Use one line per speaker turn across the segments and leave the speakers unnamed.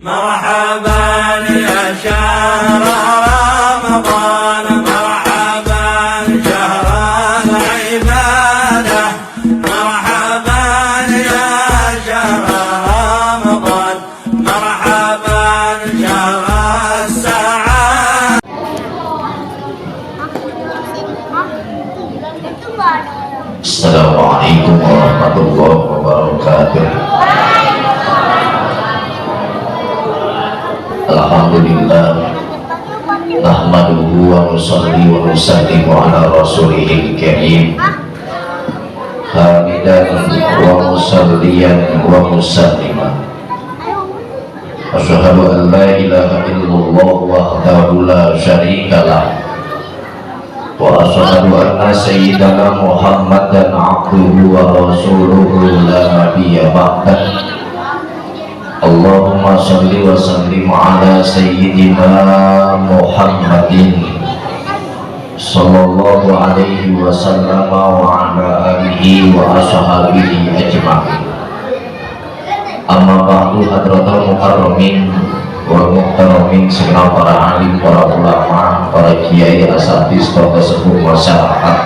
مرحبا يا شهر رمضان مرحبا شهر العبادة مرحبا يا شهر رمضان مرحبا شهر السعادة.
Assalamualaikum warahmatullahi wabarakatuh. Alhamdulillah nahmaduhu wa nusalli wa nusallimu ala rasulihil karim hamidan wa musalliyan wa musalliman asyhadu an la ilaha illallah wahdahu la syarika lah wa asyhadu anna sayyidana Muhammadan abduhu wa rasuluhu la nabiyya ba'dah. Allahumma sholli wa sallim ala sayyidina Muhammadin sallallahu alaihi wasallam wa ala alihi wa ashabihi ajma'in. Amma ba'du, hadratul mukarramin wal muhtaramin, segenap para alim, para ulama, para kiai, asatidz, tokoh sepuh masyarakat,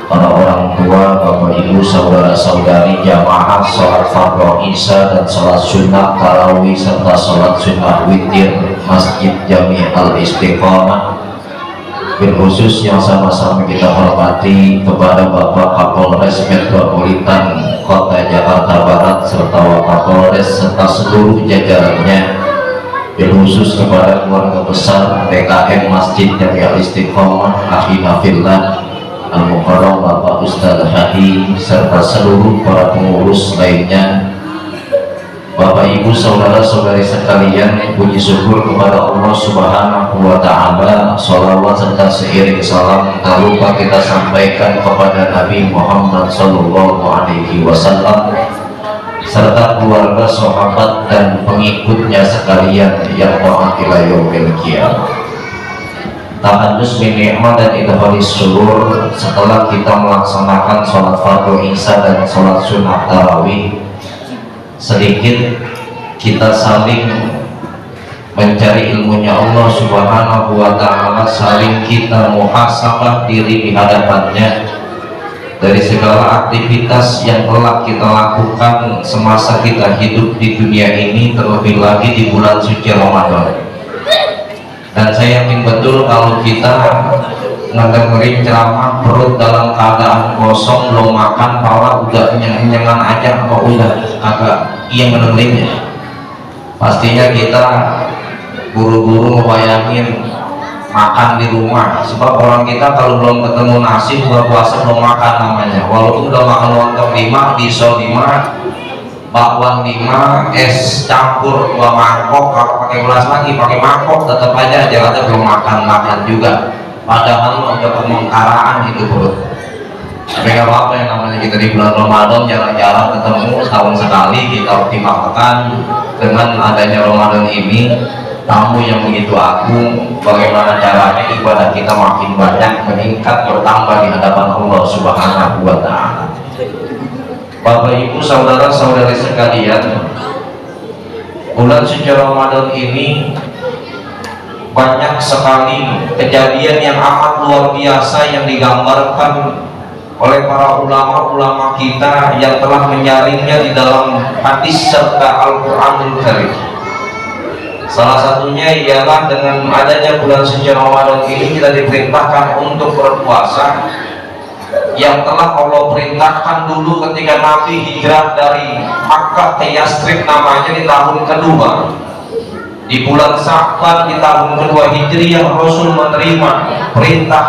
para orang tua, bapak ibu, saudara-saudari, jamaah sholat fardhu isya dan sholat sunnah tarawih serta sholat sunnah witir Masjid Jami Al-Istiqomah, khusus yang sama-sama kita hormati kepada Bapak Kapolres Metropolitan Kota Jakarta Barat serta Wakapolres serta seluruh jajarannya, khusus kepada keluarga besar PKM Masjid Jami Al-Istiqomah, akhina fillah Al-Mukarram Bapak Ustadz Hadi serta seluruh para pengurus lainnya. Bapak ibu saudara-saudari sekalian, puji syukur kepada Allah Subhanahu wa ta'ala, sholawat serta seiring salam tak lupa kita sampaikan kepada Nabi Muhammad sallallahu alaihi wasallam serta keluarga, sahabat dan pengikutnya sekalian yang taat ila yaumil qiyamah. Tahadus min ni'mah dan idharis syurur, setelah kita melaksanakan sholat fardhu isya dan sholat sunnah tarawih, sedikit kita saling mencari ilmunya Allah Subhanahu wa ta'ala, saling kita muhasabah diri di hadapannya dari segala aktivitas yang telah kita lakukan semasa kita hidup di dunia ini, terlebih lagi di bulan suci Ramadan. Dan saya yakin betul kalau kita ngedengerin ceramah perut dalam keadaan kosong, belum makan, pala udah kenyang-kenyangan aja, apa udah agak iya ngedengerinnya, pastinya kita buru-buru ngebayangin makan di rumah. Sebab orang kita kalau belum ketemu nasi buka puasa belum makan namanya, walaupun udah makan lontong 5, pisau 5, bakwan 5, es campur 2 mangkok, kalau pakai gelas lagi pakai mangkok, tetap aja belum makan juga, padahal udah pemengkaraan itu perut. Tapi gak apa-apa, yang namanya kita di bulan Ramadan jarang-jarang ketemu, setahun sekali kita optimalkan dengan adanya Ramadan ini, tamu yang begitu agung. Bagaimana caranya ibadah kita makin banyak, meningkat, bertambah di hadapan Allah Subhanahu wa ta'ala. Bapak ibu saudara-saudari sekalian, bulan suci Ramadan ini banyak sekali kejadian yang amat luar biasa yang digambarkan oleh para ulama-ulama kita yang telah menyaringnya di dalam hadis serta Al-Quranul Karim. Salah satunya ialah dengan adanya bulan suci Ramadan ini kita diperintahkan untuk berpuasa, yang telah Allah perintahkan dulu ketika Nabi hijrah dari Makkah ke Yastrib, namanya di tahun kedua, di bulan Sya'ban di tahun kedua Hijriyah, Rasul menerima perintah,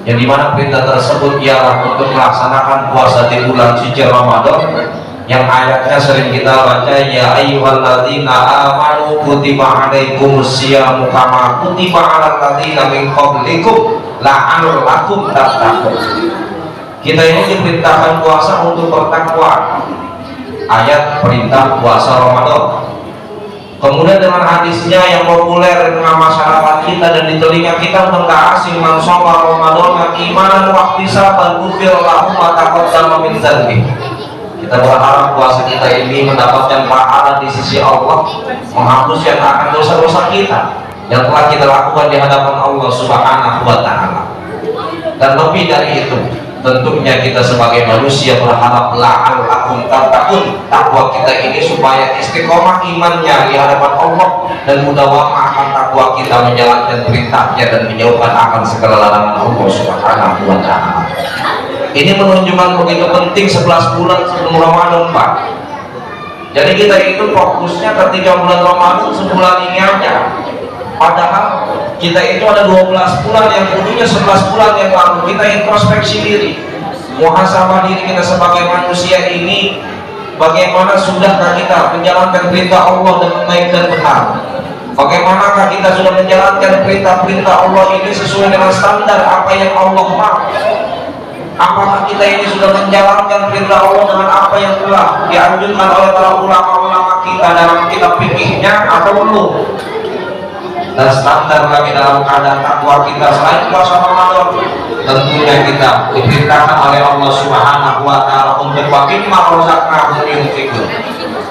yang dimana perintah tersebut ialah untuk melaksanakan puasa di bulan suci Ramadan, yang ayatnya sering kita baca, ya ayyuhalladzina amanu kutiba alaikumus syiyamu kama kutiba alal ladzina min qablikum la'allakum tattaqun. Kita ini diperintahkan puasa untuk bertakwa, ayat perintah puasa Ramadan. Kemudian dengan hadisnya yang populer di tengah masyarakat kita dan di telinga kita, tentang asing man shoma Ramadan imanan wa ihtisaban ghufira lahu ma taqaddama min dzanbi. Kita berharap puasa kita ini mendapatkan pahala di sisi Allah, menghapus yang akan dosa-dosa kita yang telah kita lakukan di hadapan Allah Subhanahu wa Ta'ala. Dan lebih dari itu, tentunya kita sebagai manusia berharap la'allakum tattaqun, takwa kita ini supaya istiqomah imannya di hadapan Allah dan mudawamah akan takwa kita menjalankan perintahnya dan menjauhkan akan segala larangan Allah Subhanahu wa Ta'ala. Ini menunjukkan begitu penting 11 bulan sebelum Ramadan, Pak. Jadi kita itu fokusnya ketika bulan Ramadan sebulan ini aja, padahal kita itu ada 12 bulan yang kudunya 11 bulan yang lalu kita introspeksi diri, muhasabah diri kita sebagai manusia ini, bagaimana sudahkah kita menjalankan perintah Allah dengan baik dan benar, bagaimanakah kita sudah menjalankan perintah-perintah Allah ini sesuai dengan standar apa yang Allah mau, apakah kita ini sudah menjalankan perintah Allah dengan apa yang telah dianjurkan oleh para ulama-ulama kita dalam kitab fikihnya atau belum. Dan standar lagi dalam keadaan takwa kita selain puasa Ramadan, tentunya kita diperintahkan oleh Allah Subhanahu wa Ta'ala untuk bagaimana rozaknahum yunfiqun,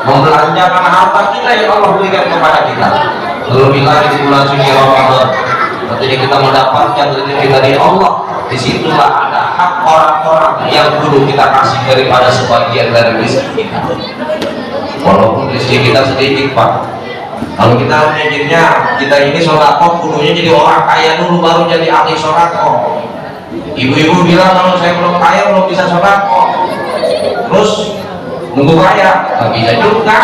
membelanjakan harta kita yang Allah berikan kepada kita. Terlebih lagi di bulan suci Ramadan, tentunya kita mendapatkan rezeki dari Allah. Disitulah ada hak orang-orang yang dulu kita kasih daripada sebagian dari rezeki kita. Walaupun rezeki kita sedikit, Pak. Kalau kita mikirnya kita ini sholako kudunya jadi orang kaya dulu baru jadi ahli sholako. Ibu-ibu bilang kalau saya belum kaya belum bisa sholako, terus nunggu kaya nggak bisa juga.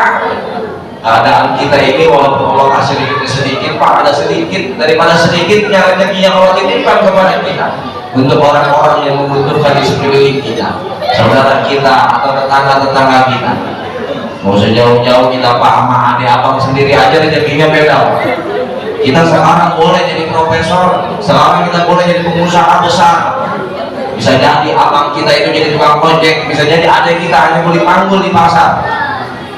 Keadaan kita ini walaupun Allah kasih sedikit, Pak, ada sedikit daripada sedikitnya rezeki yang Allah titipkan kepada kita untuk orang-orang yang membutuhkan di sekeliling kita, saudara kita atau tetangga-tetangga kita. Mau sejauh-jauh kita Pak sama adik abang sendiri aja rezekinya beda. Kita sekarang boleh jadi profesor, sekarang kita boleh jadi pengusaha besar. Bisa jadi abang kita itu jadi tukang ojek, bisa jadi adik kita hanya beli panggul di pasar.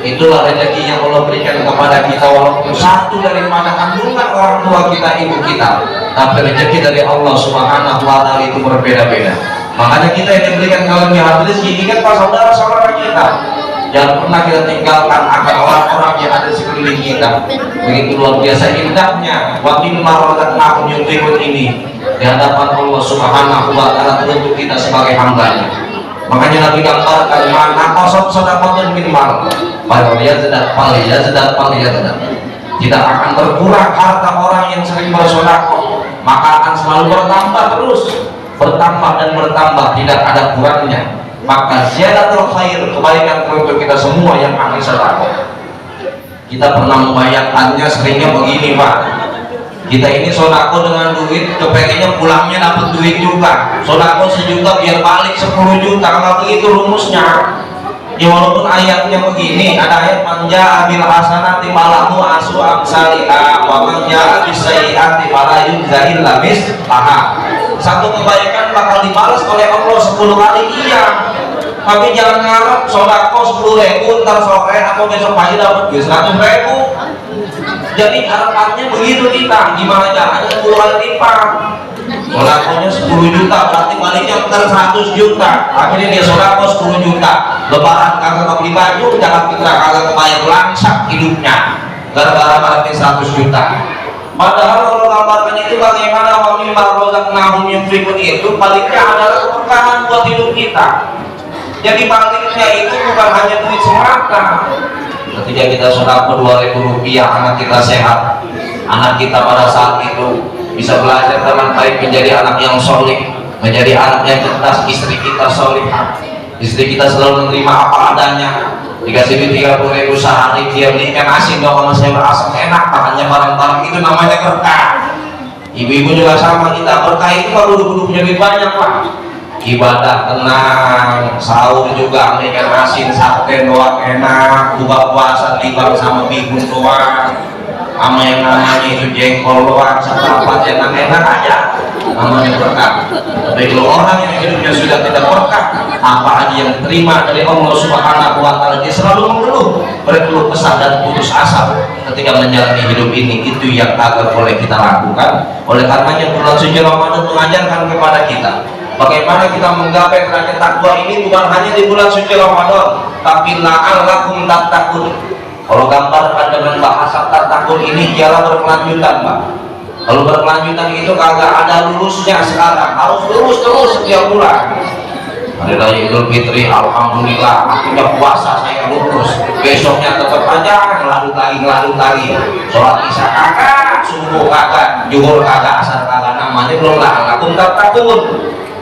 Itulah rezeki yang Allah berikan kepada kita, walaupun satu daripada kandungan orang tua kita, ibu kita, tapi rezeki dari Allah Subhanahu wa Ta'ala itu berbeda-beda. Makanya kita yang diberikan kelebihan rezeki, ingat Pak saudara-saudara kita, jangan pernah kita tinggalkan akan orang-orang yang ada di sekeliling kita. Begitu luar biasa indahnya wa mimma razaqnahum yunfiqun ini di hadapan Allah Subhanahu wa Ta'ala untuk kita sebagai hambanya. Makanya Nabi gambarkan mana kosong sedekahun min mal, tidak akan berkurang harta orang yang sering bersedekah, maka akan selalu bertambah terus, bertambah dan bertambah, tidak ada kurangnya. Maka ziyadatul khair, kebaikan untuk kita semua yang ahli sedekah. Kita pernah membayangkannya seringnya begini, Pak. Kita ini sodako dengan duit, kepengennya pulangnya dapat duit juga. Sodako 1 juta biar balik 10 juta. Kalau begitu rumusnya, ya walaupun ayatnya begini, ada ayat manja abil hasanati malahu asu amsalihah wa manja abis sayyiati fala yujza illa mislaha. Satu kebaikan bakal dibalas oleh Allah 10 kali, iya. Tapi jangan ngarep sodako 10.000 ntar sore atau besok pagi dapat 100.000. Jadi harapannya begitu kita, gimana caranya 10 kali lipat. Sodakonya 10 juta, berarti baliknya ntar 100 juta. Akhirnya dia sodako 10 juta. Lebaran kagak beli baju, jangan kita kagak kebayang langsak hidupnya gara-gara balik 100 juta. Padahal kalau gambarkan itu bagaimana wa mimma razaqnahum yunfiqun itu baliknya adalah keberkahan buat hidup kita. Jadi baliknya itu bukan hanya duit semata. Ketika kita sedekah 2.000 rupiah, anak kita sehat, anak kita pada saat itu bisa belajar dengan baik, menjadi anak yang soleh, menjadi anak yang cerdas, istri kita solehah, istri kita selalu menerima apa adanya. Dikasih duit 30.000 sehari, dia belikan asin dong sama sayur asam enak, makanya barang-barang itu namanya berkah. Ibu-ibu juga sama, kita berkah itu kalau kudu punya duit banyak, Pak. Ibadah tenang, sahur juga ikan asin, sate doang enak, buka puasa libang sama bihun doang, sama yang namanya itu jengkol doang, seperempat enak-enak aja, namanya berkah. Tapi kalau orang yang hidupnya sudah tidak berkah, apa aja yang terima dari Allah Subhanahu wa Ta'ala, dia selalu mengeluh, berkeluh kesah dan putus asa ketika menjalani hidup ini. Itu yang agak boleh kita lakukan. Oleh karenanya bulan suci Ramadan mengajarkan kepada kita Bagaimana kita menggapai derajat takwa ini bukan hanya di bulan suci Ramadan, tapi la'allakum tattaqun. Kalau gambarkan dengan bahasa tattaqun ini ialah berkelanjutan, Pak. Kalau berkelanjutan itu kagak ada lulusnya sekarang, harus lurus terus setiap bulan. Hari Raya Idul Fitri, alhamdulillah, akhirnya puasa saya lurus. Besoknya tetap aja ngeladut lagi. Sholat isya kagak, subuh kagak, zuhur kagak, asar kagak. Namanya belum la'allakum tattaqun.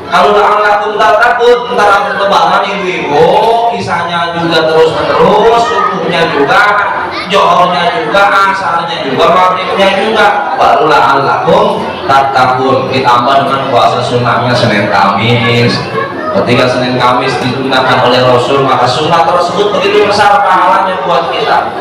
Kalau la'allakum tattaqun, ntar aku lebaran ibu-ibu, isanya juga terus menerus, subuhnya juga, johornya juga, asarnya juga, maghribnya juga, baru la'allakum tattaqun. Ditambah dengan puasa sunnahnya Senin Kamis. Ketika Senin Kamis digunakan oleh Rasul, maka sunnah tersebut begitu besar pahalanya buat kita.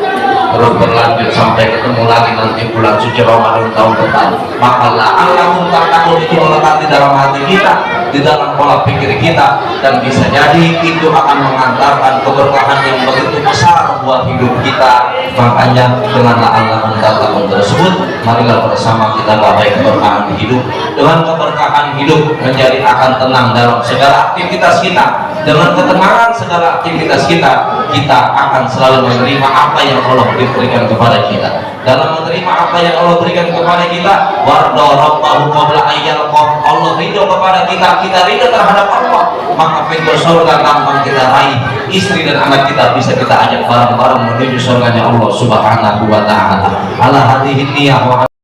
Terus berlanjut sampai ketemu lagi nanti bulan suci Ramadan tahun depan. Maka la'allakum tattaqun itu melekat di dalam hati kita, di dalam pola pikir kita, dan bisa jadi itu akan mengantarkan keberkahan yang begitu besar buat hidup kita. Makanya dengan la'allakum tattaqun tersebut, marilah bersama kita gapai keberkahan hidup. Dengan keberkahan hidup menjadi akan tenang dalam segala aktivitas kita. Dengan ketenangan segala aktivitas kita, kita akan selalu menerima apa yang Allah berikan kepada kita. Dalam menerima apa yang Allah berikan kepada kita, warda rabbahu qabla ayyalqah, Allah ridho kepada kita, kita ridho terhadap Allah, maka pintu surga gampang kita raih. Istri dan anak kita bisa kita ajak bareng-bareng menuju surganya Allah Subhanahu wa ta'ala. Ala hadhihi niyah wa